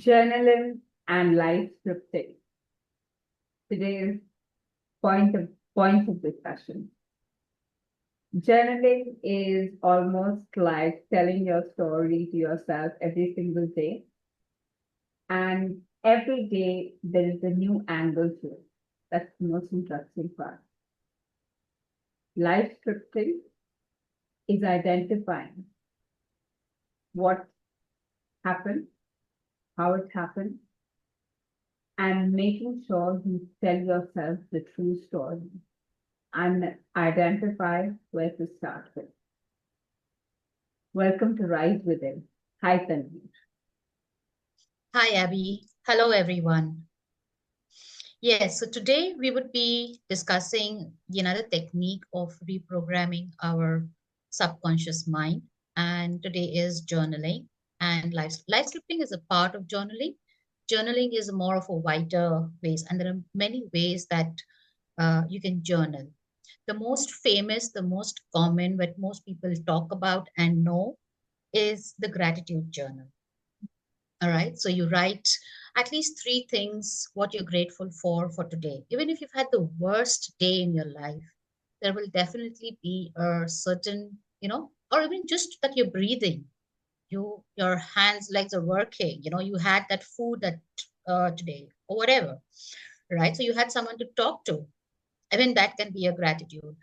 Journaling and life scripting. Today's point of discussion. Journaling is almost like telling your story to yourself every single day. And every day there is a new angle to it. That's the most interesting part. Life scripting is identifying what happened, how it happened, and making sure you tell yourself the true story and identify where to start with. Welcome to Rise Within. Hi, Tanvi. Hi, Abby. Hello, everyone. Yes, so today we would be discussing another technique of reprogramming our subconscious mind. And today is journaling and life scripting is a part of journaling. Journaling is more of a wider ways, and there are many ways that you can journal. The most famous, the most common, what most people talk about and know is the gratitude journal. All right. So you write at least three things what you're grateful for today. Even if you've had the worst day in your life, there will definitely be a certain, or even just that you're breathing, your hands, legs are working, you had that food that today or whatever, right? So you had someone to talk to. I mean, that can be a gratitude,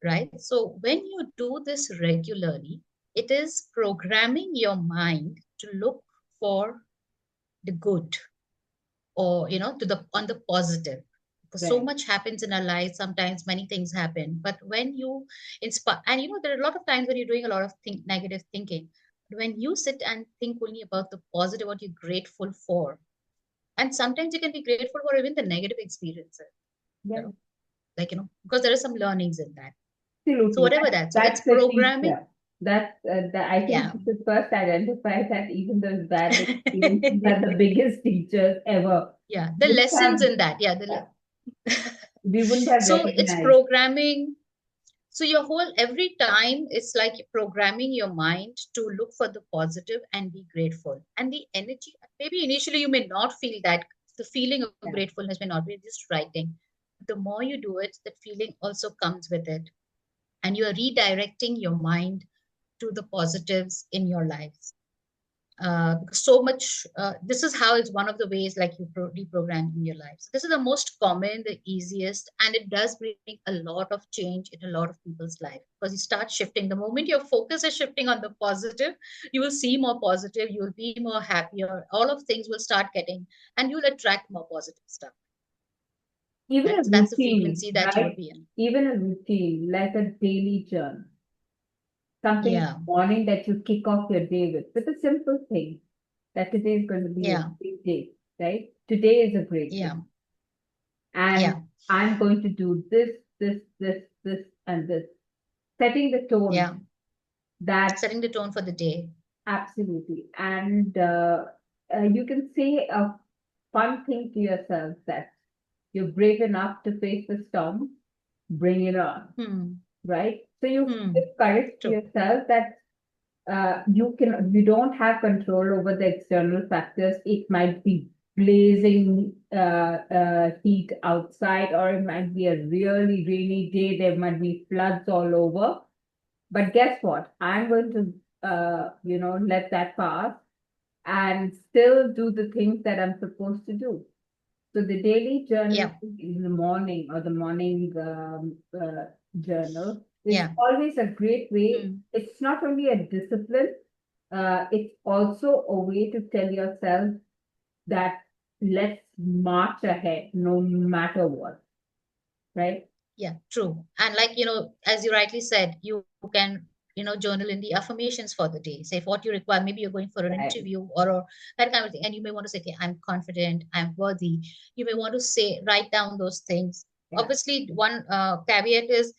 right? So when you do this regularly, it is programming your mind to look for the good or to the on the positive, because so Right. much happens in our lives. Sometimes many things happen, but when you inspire, and there are a lot of times when you're doing a lot of negative thinking, when you sit and think only about the positive, what you're grateful for, and sometimes you can be grateful for even the negative experiences, you Yeah, know because there are some learnings in that. So absolutely. whatever that, so it's That's the programming. teacher. I think Yeah. we should first identify that even those bad experiences are the biggest teachers ever. Yeah, the We lessons have, in that. Yeah, we wouldn't have so it's recognized. programming. So your whole every time it's like programming your mind to look for the positive and be grateful. And the energy, maybe initially you may not feel that. The feeling of Yeah. gratefulness may not be just writing. The more you do it, that feeling also comes with it. And you are redirecting your mind to the positives in your life. Because so much, this is how it's one of the ways like you reprogram in your life. So this is the most common, the easiest, and it does bring a lot of change in a lot of people's life, because you start shifting. The moment your focus is shifting on the positive, you will see more positive, you will be more happier, all of things will start getting, and you'll attract more positive stuff. Even a That's the routine, frequency that you would right? be in. Even a routine, like a daily journal, something in Yeah, the morning that you kick off your day with a simple thing that today is going to be a yeah, great day, right? Today is a great day. yeah, And yeah, I'm going to do this, and this, setting the tone yeah. that Setting the tone for the day. absolutely. And you can say a fun thing to yourself that you're brave enough to face the storm, bring it on, Hmm. right? So you give Hmm. courage to True. yourself that you don't have control over the external factors. It might be blazing heat outside, or it might be a really rainy day. There might be floods all over. But guess what? I'm going to let that pass and still do the things that I'm supposed to do. So the daily journal Yeah, in the morning, or the morning journal, is yeah. always a great way. Hmm. It's not only a discipline, it's also a way to tell yourself that let's march ahead no matter what, right? Yeah, true. And like, as you rightly said, you can, journal in the affirmations for the day. Say what you require. Maybe you're going for an Right. interview or that kind of thing. And you may want to say, okay, I'm confident, I'm worthy. You may want to say, write down those things. Yeah. Obviously, one caveat is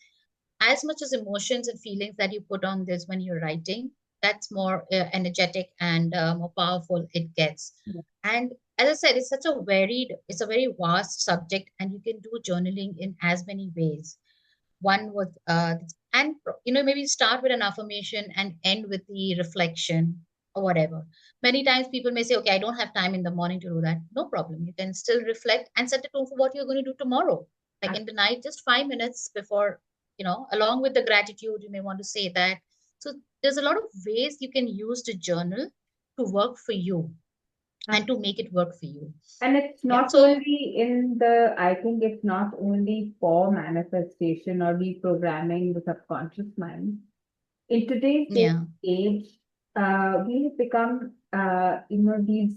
as much as emotions and feelings that you put on this when you're writing, that's more energetic and more powerful it gets. Yeah. And as I said, it's a very vast subject, and you can do journaling in as many ways. One was, and maybe start with an affirmation and end with the reflection, or whatever. Many times people may say, okay, I don't have time in the morning to do that. No problem. You can still reflect and set the tone for what you're going to do tomorrow. Like in the night, just 5 minutes before, along with the gratitude, you may want to say that. So there's a lot of ways you can use the journal to work for you and to make it work for you. And it's Yeah. not So, only I think it's not only for manifestation or reprogramming the subconscious mind. In today's yeah, age, we have become, these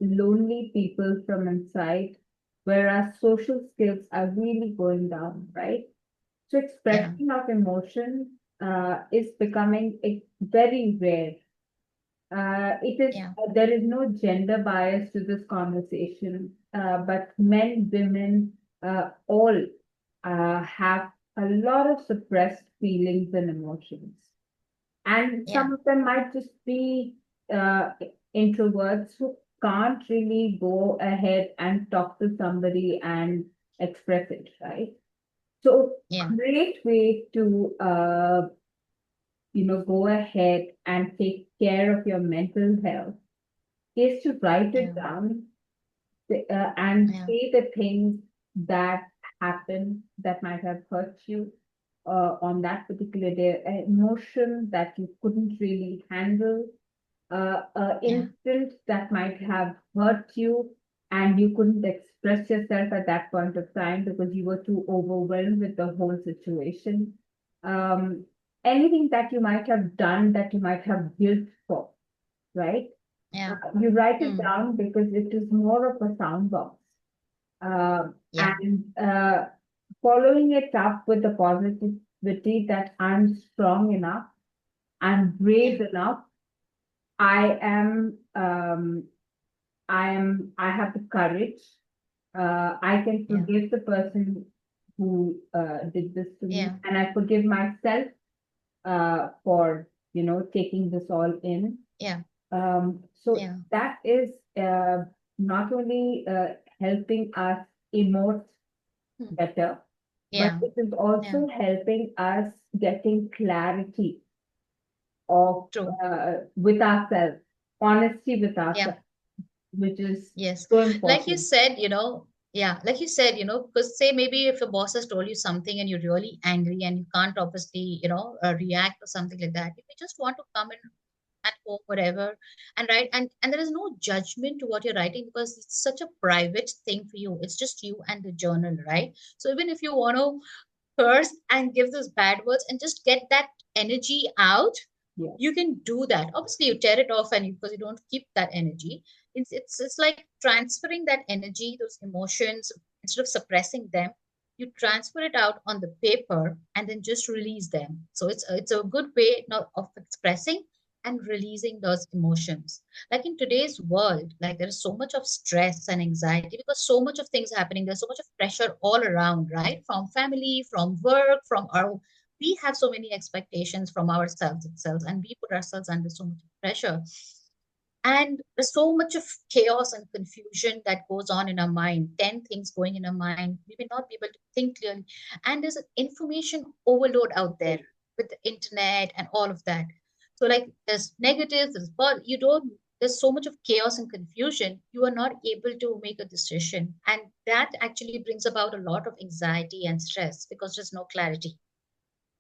lonely people from inside, where our social skills are really going down, right? So yeah, expression of emotion is becoming very rare. It is yeah, There is no gender bias to this conversation, but men, women, all have a lot of suppressed feelings and emotions, and yeah, some of them might just be uh, introverts who can't really go ahead and talk to somebody and express it, right? So, yeah, great way to go ahead and take care of your mental health is to write it yeah, down, and yeah, say the things that happen that might have hurt you on that particular day, an emotion that you couldn't really handle, an yeah, instant that might have hurt you and you couldn't express yourself at that point of time because you were too overwhelmed with the whole situation. Um, Anything that you might have done that you might have guilt for, right? yeah, You write it mm, down because it is more of a sound box. yeah, And following it up with the positivity that I'm strong enough, I'm yeah, brave enough, I am, I have the courage. I can yeah, forgive the person who did this to me, yeah, and I forgive myself for taking this all in. yeah, So yeah, that is not only helping us emote mm, better, but yeah, it is yeah, also helping us getting clarity of true. with ourselves, honesty with Yeah. ourselves, which is Yes. so Like you important. said, yeah, like you said, because say maybe if your boss has told you something and you're really angry and you can't obviously, react or something like that, you may just want to come in at home, whatever, and write. And there is no judgment to what you're writing because it's such a private thing for you. It's just you and the journal, right? So even if you want to curse and give those bad words and just get that energy out, Yeah, you can do that. Obviously you tear it off, and because you don't keep that energy, it's like transferring that energy, those emotions, instead of suppressing them, you transfer it out on the paper and then just release them. So it's a good way now of expressing and releasing those emotions. Like in today's world, like there is so much of stress and anxiety because so much of things happening. There's so much of pressure all around, right? From family, from work, from our, we have so many expectations from ourselves itself, and we put ourselves under so much pressure. And there's so much of chaos and confusion that goes on in our mind, 10 things going in our mind. We may not be able to think clearly. And there's an information overload out there with the internet and all of that. So, like, there's negatives, but you don't, there's so much of chaos and confusion, you are not able to make a decision. And that actually brings about a lot of anxiety and stress because there's no clarity.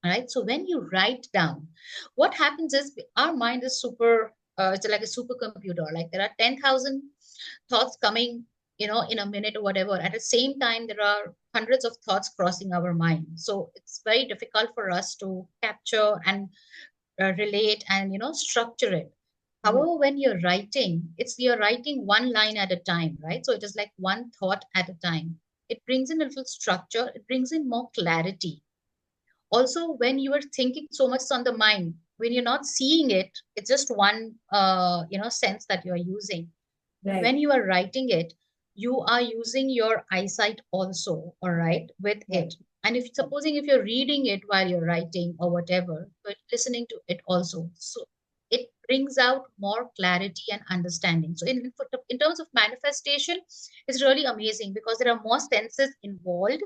All right. So when you write down, what happens is our mind is super, it's like a supercomputer. Like there are 10,000 thoughts coming, in a minute or whatever. At the same time, there are hundreds of thoughts crossing our mind. So it's very difficult for us to capture and relate and, structure it. yeah, However, when you're writing one line at a time, right? So it is like one thought at a time. It brings in a little structure. It brings in more clarity. Also, when you are thinking so much on the mind, when you're not seeing it, it's just one sense that you're using. right, When you are writing it, you are using your eyesight also, all right, with right, it. And if supposing if you're reading it while you're writing or whatever, but listening to it also, so it brings out more clarity and understanding. So in terms of manifestation, it's really amazing because there are more senses involved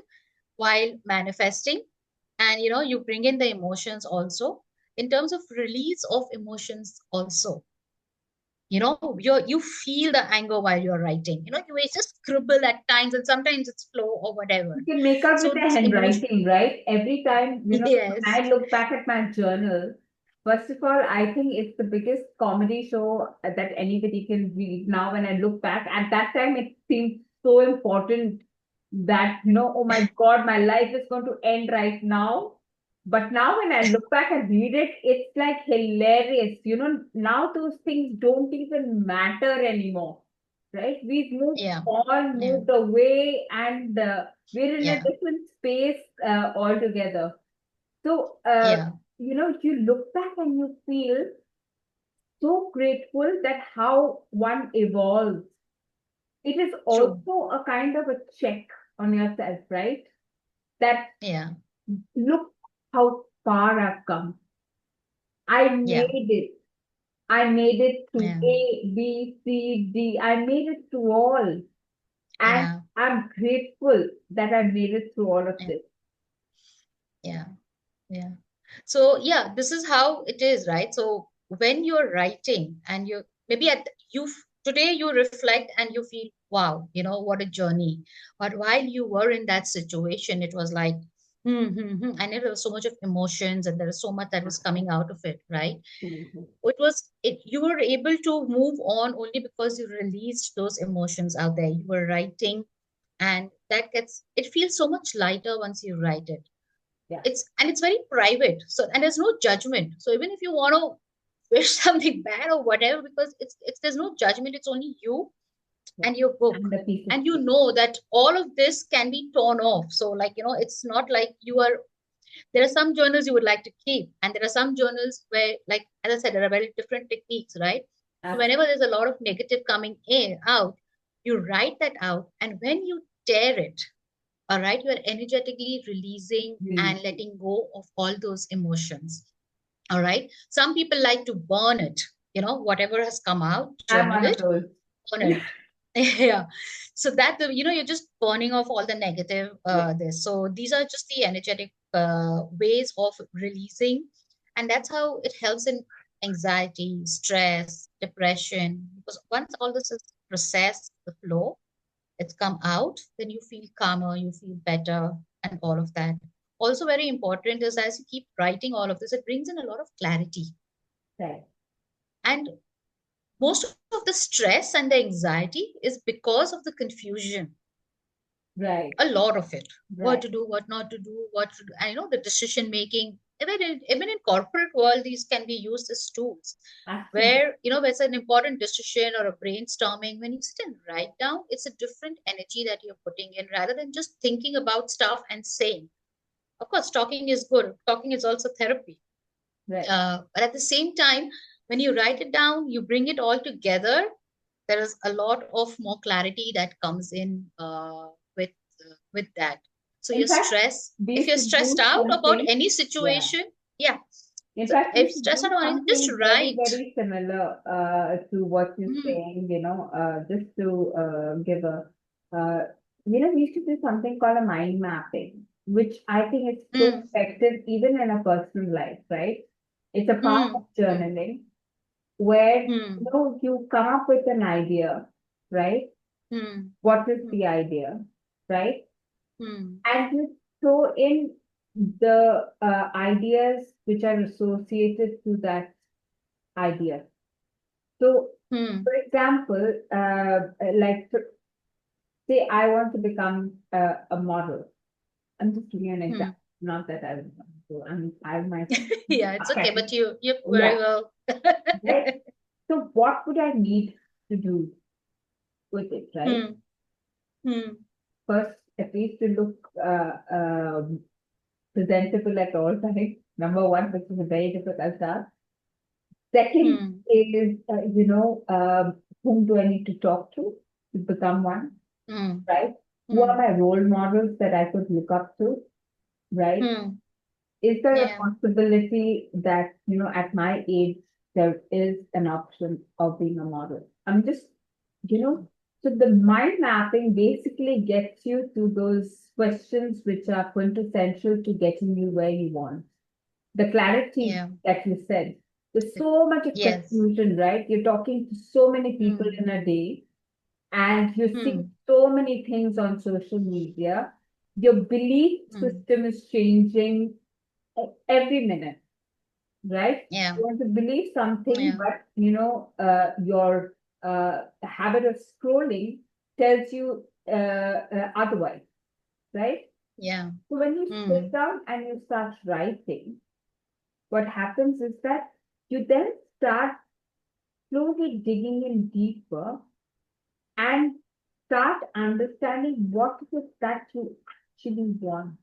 while manifesting. And you bring in the emotions also, in terms of release of emotions also. you feel the anger while you're writing. You may just scribble at times, and sometimes it's flow or whatever. You can make out with So the this emotion. handwriting, right? Every time, when Yes. I look back at my journal, first of all, I think it's the biggest comedy show that anybody can read. Now, when I look back, at that time, it seemed so important that, oh my God, my life is going to end right now. But now, when I look back and read it, it's like hilarious. Now those things don't even matter anymore, right? We've moved Yeah. on, Yeah. moved away, and we're in a Yeah. different space altogether. So, Yeah. you look back and you feel so grateful that how one evolves. It is True. also a kind of a check on yourself, right? That Yeah. look how far I've come. I Yeah. made it. I made it to Yeah. A, B, C, D. I made it to all. And Yeah. I'm grateful that I made it through all of Yeah. this. Yeah. Yeah. So yeah, this is how it is, right? So when you're writing and you maybe today you reflect and you feel, wow, what a journey. But while you were in that situation, it was like, and there was so much of emotions and there was so much that was coming out of it, right? Mhm. You were able to move on only because you released those emotions out there. You were writing, and it feels so much lighter once you write it. Yeah. It's very private, so, and there's no judgment. So even if you want to wish something bad or whatever, because it's there's no judgment, it's only you Yeah. and your book. And the piece of And you cake. know that all of this can be torn off. So like, it's not like there are some journals you would like to keep, and there are some journals where, like as I said, there are very different techniques, right? So whenever there's a lot of negative coming in out, you write that out, and when you tear it, all right, you are energetically releasing and Absolutely. letting go of all those emotions. All right. Some people like to burn it, whatever has come out, I'm journal one of it, those. burn it. Yeah. So that, you're just burning off all the negative, Yeah. this. So these are just the energetic ways of releasing. And that's how it helps in anxiety, stress, depression. Because once all this is processed, the flow, it's come out, then you feel calmer, you feel better, and all of that. Also, very important is as you keep writing all of this, it brings in a lot of clarity. Right. And most of the stress and the anxiety is because of the confusion, Right. a lot of it. What Right. to do, what not to do, what to do. I know the decision making, even in corporate world, these can be used as tools Absolutely. where, it's an important decision or a brainstorming. When you sit and write down, it's a different energy that you're putting in rather than just thinking about stuff and saying. Of course, talking is good. Talking is also therapy. Right. But at the same time, when you write it down, you bring it all together. There is a lot of more clarity that comes in with that. So In your fact, stress, if we you're should stressed do out about something. any Yeah. situation, yeah. In So fact, we if should stressed do out about anything, just something very, write. very similar to what you're Mm, saying, just to give uh, we should do something called a mind mapping, which I think is so mm, effective even in a personal life, right? It's a part of mm, mm, journaling where, mm, you come up with an idea, right? mm, What is mm, the idea, right? mm, And you throw in the ideas which are associated to that idea. So, mm, for example, like say I want to become a model. I'm just giving you an mm. example. Not that I would want to. I might Yeah, it's okay, okay. but you're very Yeah, well. right. So, what would I need to do with it, right? Hmm, hmm, First, at least to look presentable at all times. Number one, which is a very difficult task. Second hmm, is, whom do I need to talk to become one, hmm, right? Who are hmm, my role models that I could look up to, right? hmm. Is there a Yeah, possibility that, at my age, there is an option of being a model? I'm just, you know, so the mind mapping basically gets you to those questions which are quintessential to getting you where you want. The clarity yeah, that you said. There's so much of Yes. confusion, right? You're talking to so many people Hmm. in a day, and you see Hmm. so many things on social media. Your belief Hmm. system is changing every minute, right? Yeah. You want to believe something, Yeah. but your habit of scrolling tells you otherwise, right? Yeah. So when you sit Hmm. down and you start writing, what happens is that you then start slowly digging in deeper and start understanding what it is that you actually want.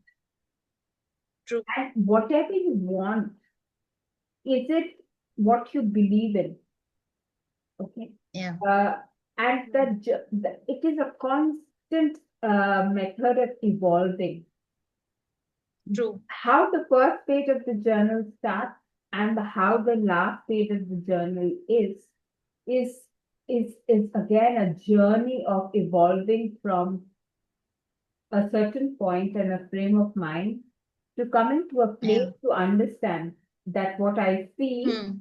True. And whatever you want, is it what you believe in? Okay. Yeah. Uh, and Hmm. it is a constant method of evolving. True. How the first page of the journal starts and how the last page of the journal is is again a journey of evolving from a certain point and a frame of mind to come into a place Yeah. to understand that what I see Hmm.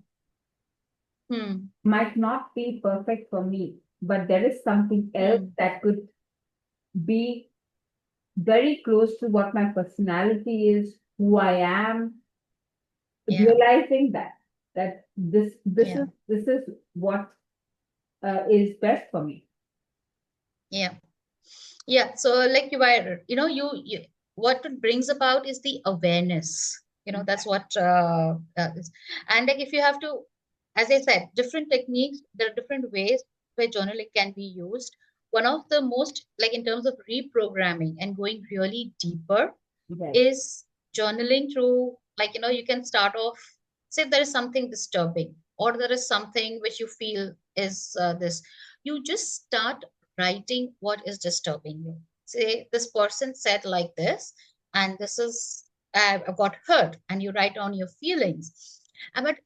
Hmm. might not be perfect for me, but there is something else Hmm. that could be very close to what my personality is, who I am, Yeah. realizing that Yeah. this is what is best for me. Yeah. Yeah, so like you what it brings about is the awareness. That's what is. And like if you have to, as I said, different techniques, there are different ways where journaling can be used. One of the most, like in terms of reprogramming and going really deeper, Right. is journaling through, like, you can start off, say there is something disturbing or there is something which you feel is this. You just start writing what is disturbing you. Say this person said like this, and this is, I got hurt, and you write on your feelings. But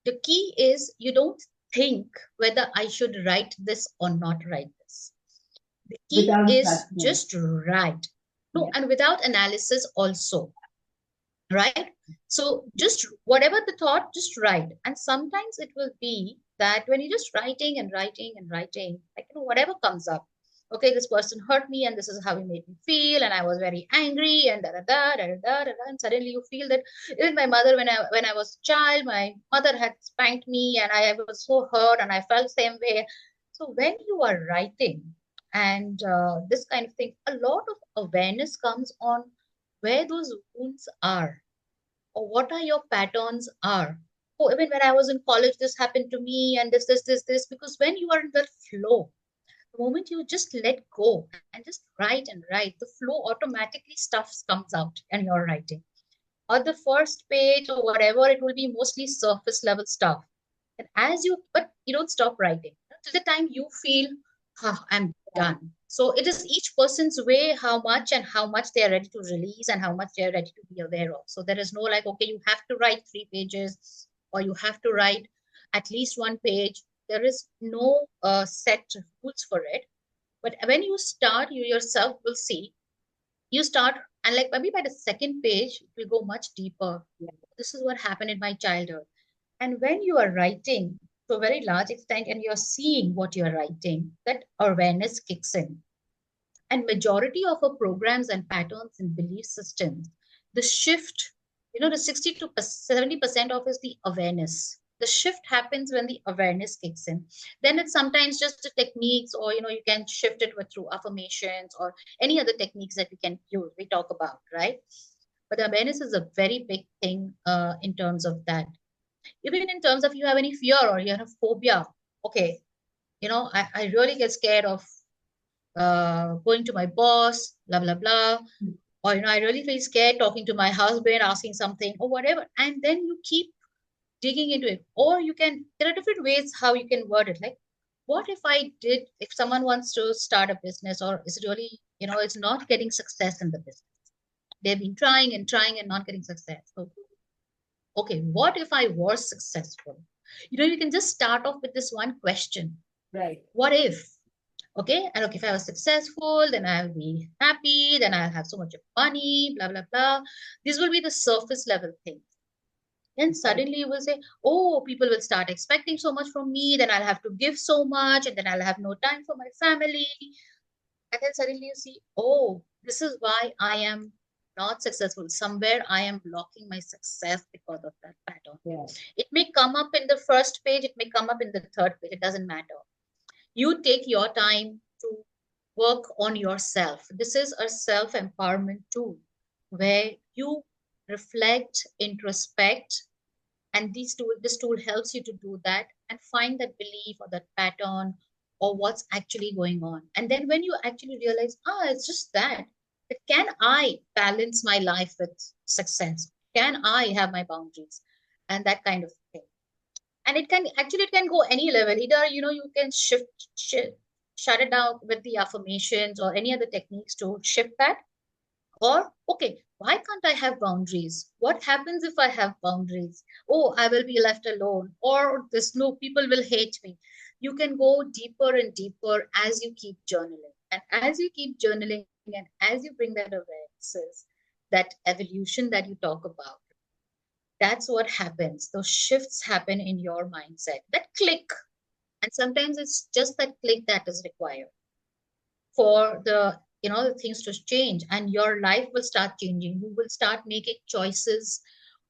the key is you don't think whether I should write this or not write this. The key Without is judgment. just write. No, Yeah. and without analysis also, right? So just whatever the thought, just write. And sometimes it will be that when you're just writing and writing and writing, like, whatever comes up. Okay, this person hurt me and this is how he made me feel, and I was very angry and da da da da da da da, and suddenly you feel that even my mother, when I was a child, my mother had spanked me and I was so hurt and I felt same way. So when you are writing and this kind of thing, a lot of awareness comes on where those wounds are, or what are your patterns are. Oh, even when I was in college, this happened to me, and this, because when you are in that flow, the moment you just let go and just write, the flow automatically stuff comes out and you're writing. Or the first page or whatever, it will be mostly surface level stuff. And but you don't stop writing till the time you feel, I'm done. So it is each person's way, how much and how much they are ready to release and how much they are ready to be aware of. So there is no like, okay, you have to write 3 pages or you have to write at least 1 page. There is no set rules for it. But when you start, you yourself will see. You start, and like maybe by the second page, it will go much deeper. This is what happened in my childhood. And when you are writing to a very large extent and you're seeing what you're writing, that awareness kicks in. And majority of our programs and patterns and belief systems, the shift, the 60 to 70% of is the awareness. The shift happens when the awareness kicks in. Then it's sometimes just the techniques, or you can shift it with through affirmations or any other techniques that we can use, we talk about, right? But the awareness is a very big thing in terms of that. Even in terms of you have any fear or you have phobia. Okay, I really get scared of going to my boss, blah blah blah, or I really feel scared talking to my husband, asking something or whatever, and then you keep digging into it. Or you can, there are different ways how you can word it, like, what if I did, if someone wants to start a business, or is really, it's not getting success in the business, they've been trying and trying and not getting success. So okay, what if I was successful? You can just start off with this one question. Right. What if? Okay, and okay, if I was successful, then I'll be happy, then I'll have so much of money, blah blah blah. These will be the surface level things. then Right. suddenly you will say, oh, people will start expecting so much from me, then I'll have to give so much, and then I'll have no time for my family. And then suddenly you see, oh, this is why I am not successful. Somewhere I am blocking my success because of that pattern. Yeah. It may come up in the first page, it may come up in the third page, it doesn't matter. You take your time to work on yourself. This is a self empowerment tool where you reflect, introspect, and this tool helps you to do that and find that belief or that pattern or what's actually going on. And then when you actually realize, it's just that can I balance my life with success? Can I have my boundaries? And that kind of thing. And it can go any level. Either you can shut it down with the affirmations or any other techniques to shift that. Or, okay, why can't I have boundaries? What happens if I have boundaries? Oh, I will be left alone. Or this, no, people will hate me. You can go deeper and deeper as you keep journaling. And as you keep journaling and as you bring that awarenesses, that evolution that you talk about, that's what happens. Those shifts happen in your mindset. That click. And sometimes it's just that click that is required for the things to change, and your life will start changing. You will start making choices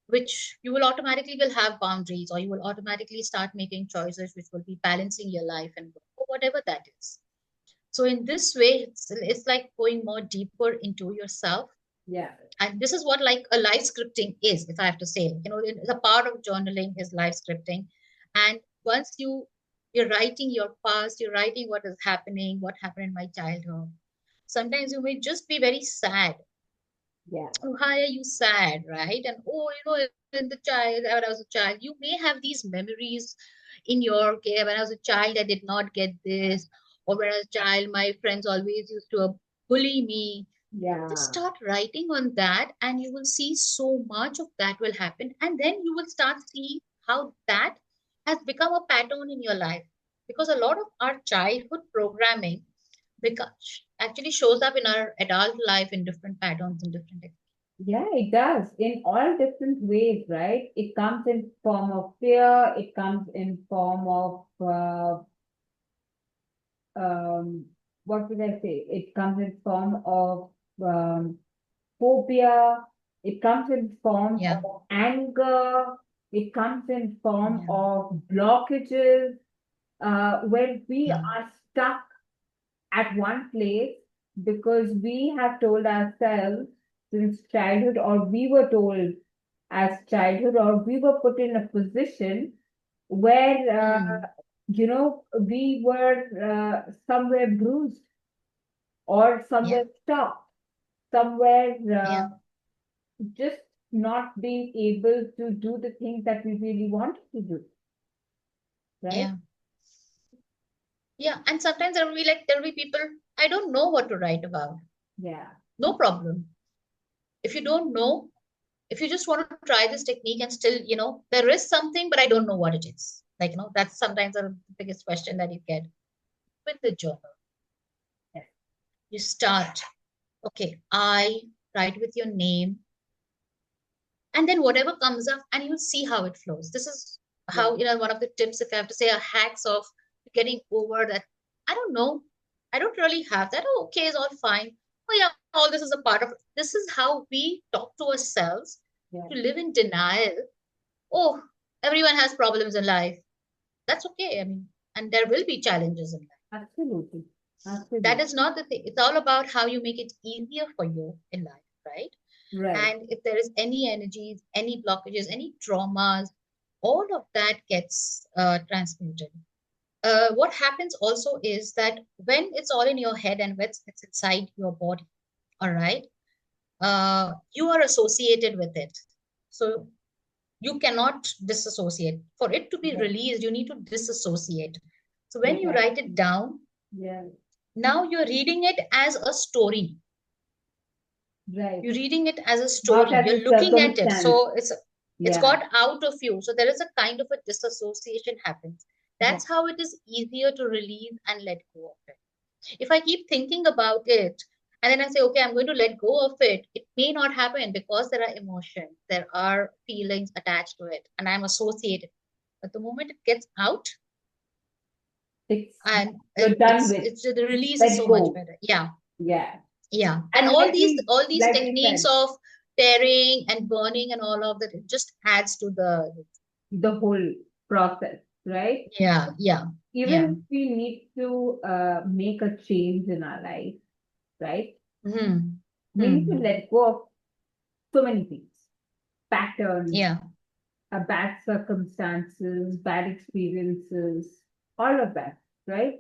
which you will automatically will have boundaries, or you will automatically start making choices which will be balancing your life and or whatever that is. So in this way, it's like going more deeper into yourself. Yeah. And this is what like a life scripting is, if I have to say. The part of journaling is life scripting. And once you're writing your past, you're writing what is happening, what happened in my childhood. Sometimes you may just be very sad. Yeah. Oh, why are you sad, right? And oh, in the child when I was a child, you may have these memories in your, okay, when I was a child I did not get this, or when I was a child my friends always used to bully me. Just Yeah. start writing on that, and you will see so much of that will happen. And then you will start seeing how that has become a pattern in your life. Because a lot of our childhood programming actually shows up in our adult life in different patterns and different. Yeah, it does in all different ways, right? It comes in form of fear. It comes in form of what would I say? It comes in form of um, phobia. It comes in form Yeah, of anger. It comes in form yeah, of blockages, where we yeah, are stuck at one place because we have told ourselves since childhood, or we were told as childhood, or we were put in a position where, mm, we were somewhere bruised or yeah, somewhere stopped, somewhere yeah, just not being able to do the things that we really wanted to do, right? yeah, yeah. And sometimes there will be people, I don't know what to write about. Yeah, No problem. If you don't know, if you just want to try this technique and still, there is something, but I don't know what it is. Like, that's sometimes the biggest question that you get with the journal. yes, You start, okay, I write with your name, and then whatever comes up, and you'll see how it flows. This is yeah, how, one of the tips, if I have to say, a hacks of getting over that. I don't know. I don't really have that. Oh, okay, it's all fine. Oh, yeah, all this is a part of it. This is how we talk to ourselves, yeah, to live in denial. Oh, everyone has problems in life. That's okay. I mean, and there will be challenges in life. absolutely, That absolutely, is not the thing. It's all about how you make it easier for you in life, right? right. And if there is any energies, any blockages, any traumas, all of that gets transmuted. What happens also is that when it's all in your head and when it's inside your body, all right, you are associated with it. So you cannot disassociate. For it to be Yeah, released, you need to disassociate. So when you yeah, write it down, yeah, now you're reading it as a story. right. You're reading it as a Not story. as You're a looking at it. circumstance. So it's Yeah, got out of you. So there is a kind of a disassociation happens. yeah, That's how it is easier to release and let go of it. If I keep thinking about it, And then I say, okay, I'm going to let go of it. It may not happen because there are emotions, there are feelings attached to it, and I'm associated. But the moment it gets out, It's and you're done with. it's the release is Let so much go. better. Yeah, Yeah. yeah. And And all these like we techniques said, of tearing and burning and all of that, it just adds to the the whole process, right? yeah, yeah, Even yeah. if we need to make a change in our life, right? Hmm. We need to Hmm. let go of so many things, patterns, Yeah. bad circumstances, bad experiences, all of that, right?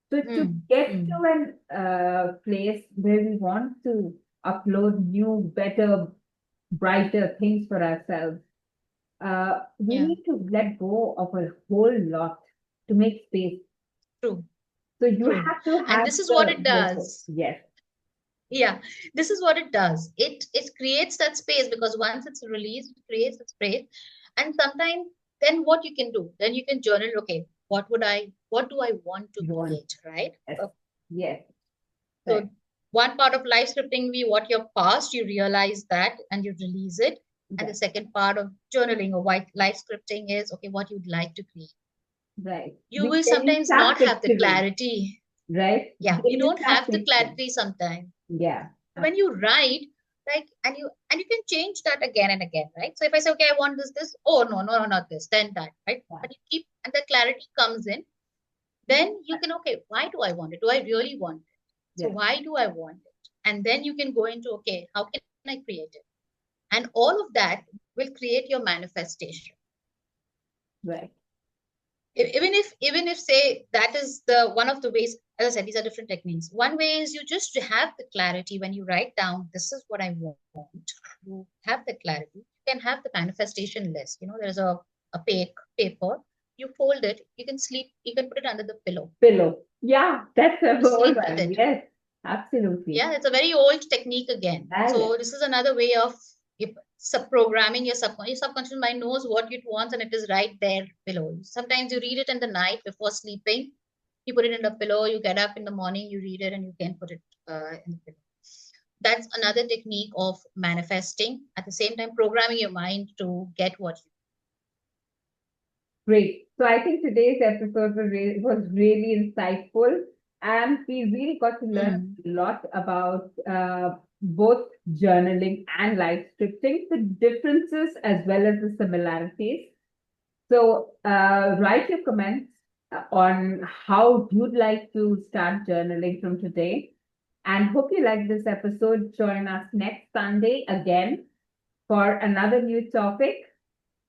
So to Hmm. get to Hmm. an place where we want to upload new, better, brighter things for ourselves, we Yeah. need to let go of a whole lot to make space. True. So you True. have to And have this is what the it let go. does. Yes, Yeah, this is what it does. It creates that space because once it's released, it creates a space. And sometimes then what you can do, then you can journal, okay, what do I want to you want. create, right? Yes, yes, So right. one part of life scripting be what your past, you realize that and you release it. And the Yes, second part of journaling or white life scripting is okay, what you'd like to create. right. You will Then you sometimes start not have the picturing, clarity. right? Yeah, Then you you don't start have the picturing. clarity sometimes. Yeah, When you write, like, and you can change that again and again, right? So if I say, okay, I want this, oh no, no, no, not this, then that, right? yeah, But you keep, and the clarity comes in, then you can, okay, why do I want it? Do I really want it? So yeah, why do I want it? And then you can go into, okay, how can I create it? And all of that will create your manifestation. right. Even if say that is the one of the ways, as I said, these are different techniques. One way is you just have the clarity when you write down, this is what I want. You have the clarity. You can have the manifestation list. There's a paper. You fold it. You can sleep. You can put it under the pillow. Pillow. Yeah, that's a You whole sleep with one. it. Yes, absolutely. Yeah, it's a very old technique again. Ah, yeah. So this is another way of programming your subconscious. Your subconscious mind knows what it wants and it is right there below. Sometimes you read it in the night before sleeping. You put it in the pillow. You get up in the morning. You read it and you can put it in the pillow. That's another technique of manifesting. At the same time, programming your mind to get what you. Great. So I think today's episode was really insightful, and we really got to learn Mm, a lot about both journaling and life scripting, the differences as well as the similarities. So write your comments on how you'd like to start journaling from today. And hope you like this episode. Join us next Sunday again for another new topic.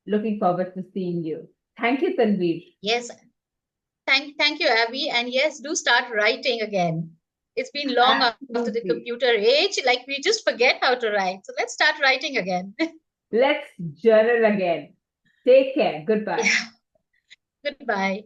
Looking forward to seeing you. Thank you, Tanveer. yes. Thank you, Abby. And yes, do start writing again. It's been long after the Absolutely. computer age. Like we just forget how to write. So let's start writing again. Let's journal again. Take care. Goodbye. Yeah. Goodbye.